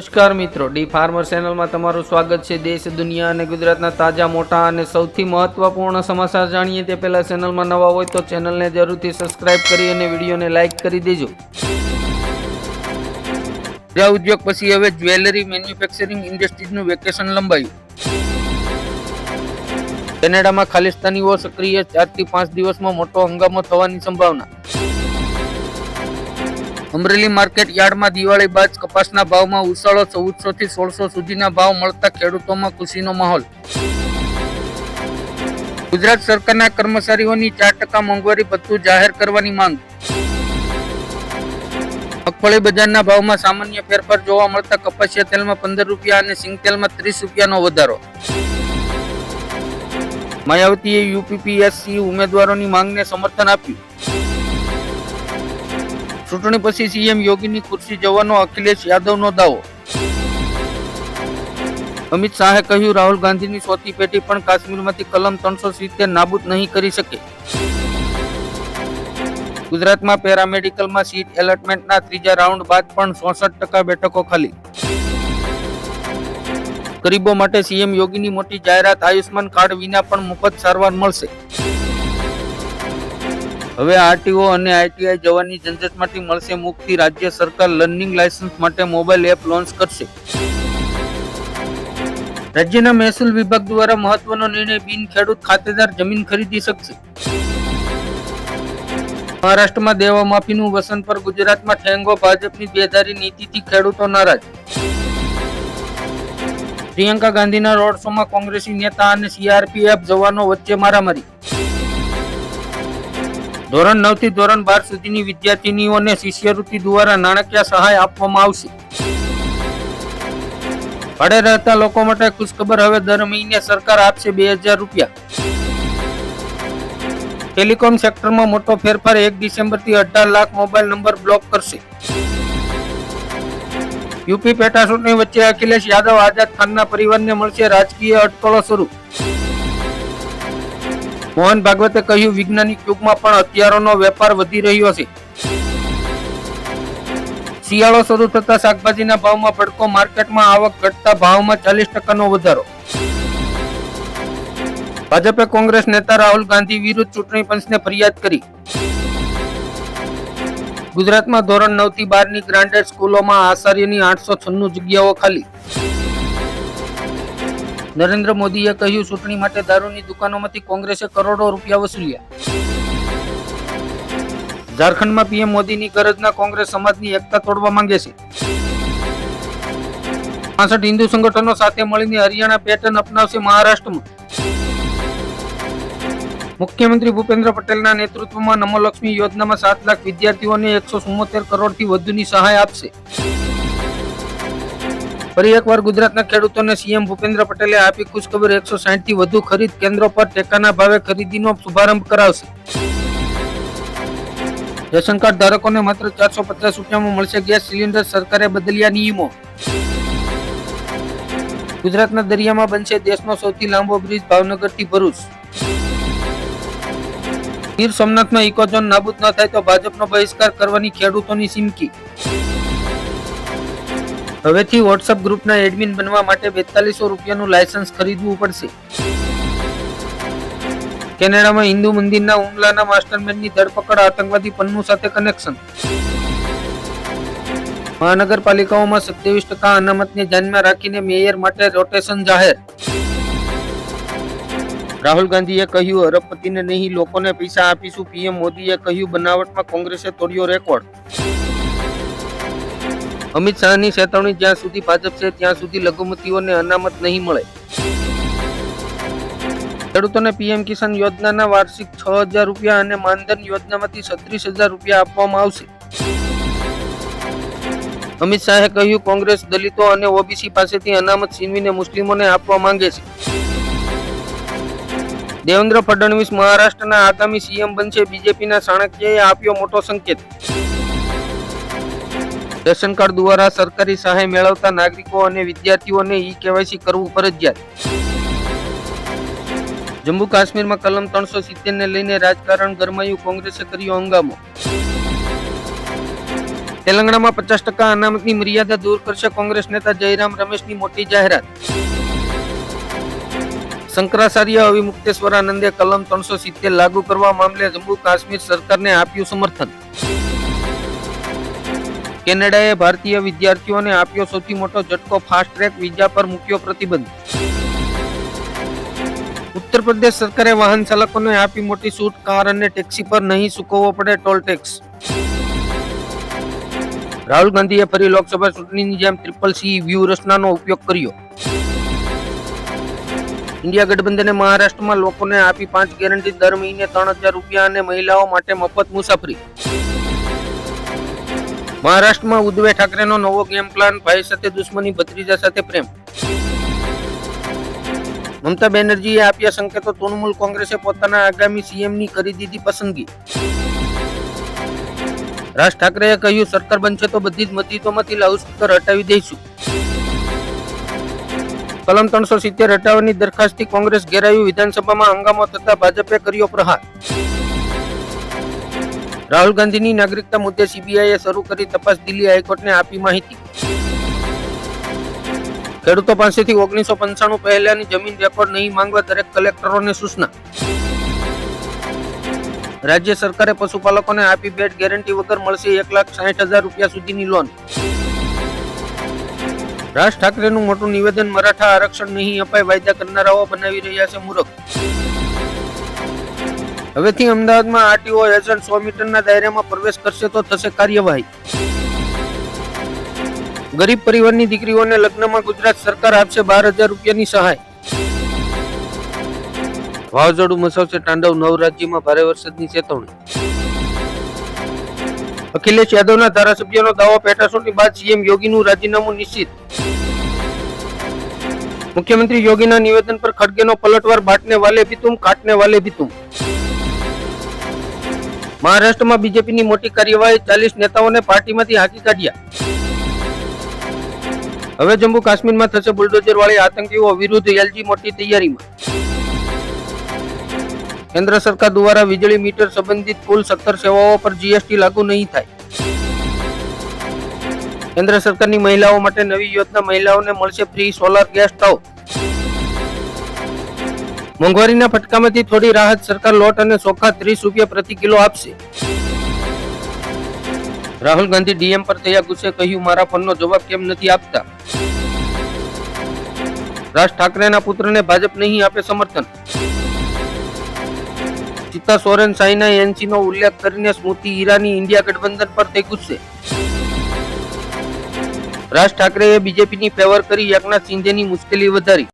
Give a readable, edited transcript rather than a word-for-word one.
નમસ્કાર મિત્રો, D farmer ચેનલમાં તમારું સ્વાગત છે। દેશ, દુનિયા અને ગુજરાતના તાજા, મોટા અને સૌથી મહત્વપૂર્ણ સમાચાર જાણીએ તે પહેલા ચેનલમાં નવા હોય તો ચેનલને જરૂરથી સબસ્ક્રાઇબ કરી અને વિડીયોને લાઇક કરી દેજો। હીરા ઉદ્યોગ પછી હવે જ્વેલરી મેન્યુફેક્ચરિંગ ઇન્ડસ્ટ્રીઝનું વેકેશન લંબાયું। કેનેડામાં ખાલિસ્તાનીઓ સક્રિય, 4 થી 5 દિવસમાં મોટો હંગામો થવાની સંભાવના। અમરેલી માર્કેટ યાર્ડમાં દિવાળી બાદ કપાસના ભાવમાં ઉછાળો, 1400 થી 1600 સુધીના ભાવ મળતા ખેડૂતોમાં ખુશીનો માહોલ। ગુજરાત સરકારના કર્મચારીઓની 4% મોંઘવારી ભથ્થું જાહેર કરવાની માંગ। મગફળી બજારના ભાવમાં સામાન્ય ફેરફાર જોવા મળતા કપાસિયા તેલમાં 15 રૂપિયા અને સિંગ તેલમાં 30 રૂપિયાનો વધારો। માયાવતીએ યુપીપીએસસી ઉમેદવારોની માંગને સમર્થન આપ્યું। ચૂંટણી પછી સીએમ યોગીની ખુરશી જવાનો અખિલેશ યાદવનો દાવો। અમિત શાહે કહ્યું, રાહુલ ગાંધીની ચોથી પેઢી પણ કાશ્મીરમાંથી કલમ 370 નાબૂદ નહીં કરી શકે। ગુજરાતમાં પેરામેડિકલમાં સીટ એલોટમેન્ટના ત્રીજા રાઉન્ડ બાદ પણ 66% બેઠકો ખાલી। ગરીબો માટે સીએમ યોગીની મોટી જાહેરાત, આયુષ્માન કાર્ડ વિના પણ મફત સારવાર મળશે। હવે આરટીઓ અને આઈટીઆઈ જવાની ઝંઝટમાંથી મળશે મુક્તિ। રાજ્ય સરકાર લર્નિંગ લાયસન્સ માટે મોબાઈલ એપ લોન્ચ કરશે। રાજ્યના મહેસૂલ વિભાગ દ્વારા મહત્વનો નિર્ણય, બિન ખેડૂત ખાતેદાર જમીન ખરીદી શકશે। મહારાષ્ટ્રમાં દેવા માફીનું વસન પર ગુજરાતમાં ઠેંગો, ભાજપની બેધારી નીતિથી ખેડૂતો નારાજ। પ્રિયંકા ગાંધીના રોડ શોમાં કોંગ્રેસી નેતા અને સીઆરપીએફ જવાનો વચ્ચે મારામારી। ધોરણ 9 થી ધોરણ 12 સુધીની વિદ્યાર્થીનીઓને શિષ્યવૃત્તિ દ્વારા નાણાકીય સહાય આપવામાં આવશે। ભાડે રહેતા લોકો માટે ખુશખબર, હવે દર મહિને સરકાર આપશે 2000 રૂપિયા। ટેલિકોમ સેક્ટરમાં મોટો ફેરફાર, 1 ડિસેમ્બરથી 18 લાખ મોબાઈલ નંબર બ્લોક કરશે। યુપી પેટા ચૂંટણી વચ્ચે અખિલેશ યાદવ, આઝાદ ખાનના પરિવારને મળશે રાજકીય અટકળો શરૂ। મોહન ભાગવતે કહ્યું, વૈજ્ઞાનિક યુગમાં પણ હથિયારોનો વેપાર વધી રહ્યો છે। શિયાળો શરૂ થતા શાકભાજીના ભાવમાં ભડકો, માર્કેટમાં આવક ઘટતા ભાવમાં 40%નો વધારો। ભાજપે કોંગ્રેસ નેતા રાહુલ ગાંધી વિરુદ્ધ ચૂંટણી પંચને ફરિયાદ કરી। ગુજરાતમાં ધોરણ 9 થી 12 ની ગ્રાન્ટેડ સ્કૂલોમાં આચાર્યની 896 જગ્યાઓ ખાલી। નરેન્દ્ર મોદીએ કહ્યું, ચૂંટણી માટે દારૂની દુકાનોમાંથી કોંગ્રેસે કરોડો રૂપિયા વસૂલ્યા। ઝારખંડમાં પીએમ મોદીની ગરજના કોંગ્રેસ સમાજની એકતા તોડવા માંગે છે। 65 હિન્દુ સંગઠનો સાથે મળીને હરિયાણા પેટર્ન અપનાવશે મહારાષ્ટ્રમાં। મુખ્યમંત્રી ભૂપેન્દ્ર પટેલના નેતૃત્વમાં નમોલક્ષ્મી યોજનામાં 7 લાખ વિદ્યાર્થીઓને 174 કરોડથી વધુની સહાય આપશે। ફરી એકવાર ગુજરાતના ખેડૂતોને સીએમ ભૂપેન્દ્ર પટેલે આપી ખુશખબર, 160 થી વધુ ખરીદ કેન્દ્રો પર ટેકાના ભાવે ખરીદીનો શુભારંભ કરાવશે। રેશન કાર્ડ ધારકોને માત્ર 450 રૂપિયામાં મળશે ગેસ સિલિન્ડર, સરકારે બદલ્યા નિયમો। ગુજરાતના દરિયામાં બનશે દેશનો સૌથી લાંબો બ્રિજ, ભાવનગરથી ભરૂચ। ગીર સોમનાથમાં ઇકોઝોન નાબૂદ ન થાય તો ભાજપનો બહિષ્કાર કરવાની ખેડૂતોની ચીમકી। હવેથી વોટ્સએપ ગ્રુપના એડમિન બનવા માટે 4200 રૂપિયાનું લાયસન્સ ખરીદવું પડશે। કેનેડામાં હિન્દુ મંદિરના હુમલાના માસ્ટરમાઇન્ડની ધરપકડ, આતંકવાદી પન્નુ સાથે કનેક્શન। મહાનગરપાલિકાઓમાં 27% અનામતને ધ્યાનમાં રાખીને મેયર માટે રોટેશન જાહેર। રાહુલ ગાંધીએ કહ્યું, અરબપતિને નહીં લોકોને પૈસા આપીશું। પીએમ મોદીએ કહ્યું, બનાવટમાં કોંગ્રેસે તોડ્યો રેકોર્ડ। અમિત શાહની ચેતવણી, જ્યાં સુધી ભાજપ છે ત્યાં સુધી લઘુમતીઓને અનામત નહીં મળે। ખેડૂતોને પીએમ કિસાન યોજનાના વાર્ષિક 6000 રૂપિયા અને માનધન યોજનામાંથી 36000 રૂપિયા આપવામાં આવશે। અમિત શાહે કહ્યું, કોંગ્રેસ દલિતો અને ઓબીસી પાસેથી અનામત છીનવીને મુસ્લિમોને આપવા માંગે છે। દેવેન્દ્ર ફડણવીસ મહારાષ્ટ્રના આગામી સીએમ બનશે, બીજેપીના ચાણક્યએ આપ્યો મોટો સંકેત। રેશન કાર્ડ દ્વારા સરકારી સહાય મેળવતા નાગરિકો અને વિદ્યાર્થીઓને ઈ-કેવાયસી કરવું ફરજિયાત। જમ્મુ કાશ્મીરમાં કલમ 370 ને લઈને રાજકારણ ગરમાયું, કોંગ્રેસે કર્યો હંગામો। તેલંગાણામાં 50% અનામતની મર્યાદા દૂર કરશે કોંગ્રેસ નેતા જયરામ રમેશની મોટી જાહેરાત. શંકરાચાર્ય અવિમુક્તેશ્વરાનંદે કલમ 370 લાગુ કરવા મામલે જમ્મુ કાશ્મીર સરકારને આપ્યું સમર્થન. કેનેડાએ ભારતીય વિદ્યાર્થીઓને આપ્યો સૌથી મોટો ઝટકો, ફાસ્ટ ટ્રેક વિઝા પર મૂક્યો પ્રતિબંધ. ઉત્તર પ્રદેશ સરકારે વાહન ચાલકોને આપી મોટી છૂટ, કાર અને ટેક્સી પર નહીં ચૂકવવો પડે ટોલ ટેક્સ. રાહુલ ગાંધીએ ફરી લોકસભા ચૂંટણીની જેમ CCC વ્યૂહરચનાનો ઉપયોગ કર્યો. ઇન્ડિયા ગઠબંધને મહારાષ્ટ્રમાં લોકોને આપી 5 ગેરંટી, દર મહિને 3000 રૂપિયા અને મહિલાઓ માટે મફત મુસાફરી. મહારાષ્ટ્રમાં ઉદ્ધવ ઠાકરેનો નવો ગેમ પ્લાન, ભાઈ સાથે દુશ્મની, ભત્રીજા સાથે પ્રેમ. મમતા બેનર્જીએ આપ્યા સંકેતો, તૃણમૂલ કોંગ્રેસે પોતાના આગામી CMની કરી દીધી પસંદગી. રાજ ઠાકરેએ કહ્યું, સરકાર બનશે તો બધી જ મસ્જિદોમાંથી લાઉડસ્પીકર હટાવી દઈશું. કલમ 370 હટાવવાની દરખાસ્તથી કોંગ્રેસ ઘેરાયું, વિધાનસભામાં હંગામો થતા ભાજપે કર્યો પ્રહાર. રાહુલ ગાંધીની નાગરિકતા મુદ્દે CBIએ શરૂ કરી તપાસ, દિલ્હી હાઈકોર્ટને આપી માહિતી. ખેડૂતો પાસેથી 1995 પહેલાની જમીન રેકોર્ડ નહીં માંગવા દરેક કલેક્ટરોને સૂચના. રાજ્ય સરકારે પશુપાલકોને આપી બેડ ગેરંટી વગર મળશે 1,60,000 રૂપિયા સુધીની લોન. રાજ ઠાકરેનું મોટું નિવેદન, મરાઠા આરક્ષણ નહીં અપાય, વાયદા કરનારાઓ બનાવી રહ્યા છે મૂર્ખ. હવેથી અમદાવાદમાં આરટીઓ એજન્ટ 100 મીટરના દાયરામાં પ્રવેશ કરશે તો થશે કાર્યવાહી. ગરીબ પરિવારની દીકરીઓને લગ્નમાં ગુજરાત સરકાર આપશે 12,000 રૂપિયાની સહાય. વાવાઝોડું મચાવશે તાંડવ, 9 રાજ્યમાં ભારે વરસાદની ચેતવણી. અખિલેશ યાદવના ધારાસભ્યનો દાવો, પેટાચૂંટણી બાદ CM યોગીનું રાજીનામું નિશ્ચિત. મુખ્યમંત્રી યોગીના નિવેદન પર ખડગેનો પલટવાર, બાટને વાલે भी तुम, काटने वाले भी तुम. મહારાષ્ટ્રમાં બીજેપીની મોટી કાર્યવાહી, 40 નેતાઓને પાર્ટીમાંથી હાંકી કાઢ્યા. હવે જમ્મુ કાશ્મીરમાં થશે બુલડોઝર વાળી આતંકીઓ વિરુદ્ધ LG મોટી તૈયારીમાં. કેન્દ્ર સરકાર દ્વારા વીજળી મીટર સંબંધિત કુલ 17 સેવાઓ પર GST લાગુ નહીં થાય. કેન્દ્ર સરકારની મહિલાઓ માટે નવી યોજના, મહિલાઓને મળશે ફ્રી સોલાર ગેસ સ્ટવ. મોંઘવારીના ફટકામાંથી થોડી રાહત, સરકાર લોટ અને ચોખા 30 રૂપિયા પ્રતિ કિલો આપશે. રાહુલ ગાંધી DM પર થયા ગુસ્સે, કહ્યું મારા ફોનનો જવાબ કેમ નથી આપતા. રાજ ઠાકરેના પુત્રને ભાજપ નહીં આપે સમર્થન. ચિત્તા સોરેન સાઈના NCનો ઉલ્લેખ કરીને સ્મૃતિ ઈરાની ઇન્ડિયા ગઠબંધન પર થઈ ગુસ્સે. રાજ ઠાકરેએ બીજેપીની ફેવર કરી, એકનાથ શિંદેની મુશ્કેલી વધારી.